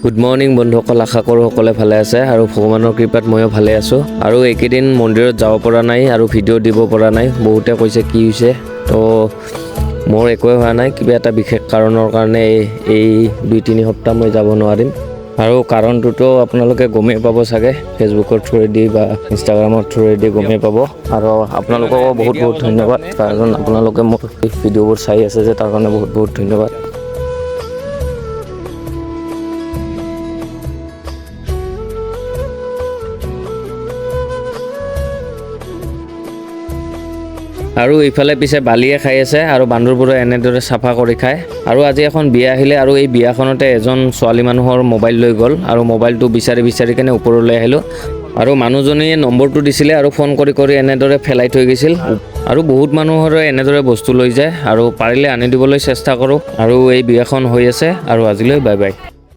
Good morning বন্ধুসকল, আশা কৰোঁ সকলোৱে ভালে আছে আৰু ভগৱানৰ কৃপাত ময়ো ভালে আছোঁ। আৰু এইকেইদিন মন্দিৰত যাব পৰা নাই আৰু ভিডিঅ' দিব পৰা নাই। বহুতে কৈছে কি হৈছে, তো মোৰ একোৱে হোৱা নাই। কিবা এটা বিশেষ কাৰণৰ কাৰণে এই 2-3 সপ্তাহ মই যাব নোৱাৰিম। আৰু কাৰণটোতো আপোনালোকে গমেই পাব চাগে, ফেচবুকৰ থ্ৰুৱেদি বা ইনষ্টাগ্ৰামৰ থ্ৰুৱেদি গমেই পাব। আৰু আপোনালোককো বহুত বহুত ধন্যবাদ, কাৰণ আপোনালোকে মোৰ ভিডিঅ'বোৰ চাই আছে যে, তাৰ কাৰণে বহুত বহুত ধন্যবাদ। আৰু ইফালে পিছে বালিয়ে খাই আছে আৰু বান্দৰবোৰে এনেদৰে চাফা কৰি খায়। আৰু আজি এখন বিয়া আহিলে আৰু এই বিয়াখনতে এজন ছোৱালী মানুহৰ মোবাইল লৈ গ'ল আৰু মোবাইলটো বিচাৰি কেনে ওপৰলৈ আহিলোঁ। আৰু মানুহজনীয়ে নম্বৰটো দিছিলে আৰু ফোন কৰি এনেদৰে ফেলাই থৈ গৈছিল। আৰু বহুত মানুহৰে এনেদৰে বস্তু লৈ যায়, আৰু পাৰিলে আনি দিবলৈ চেষ্টা কৰোঁ। আৰু এই বিয়াখন হৈ আছে, আৰু আজিলৈ বাই বাই।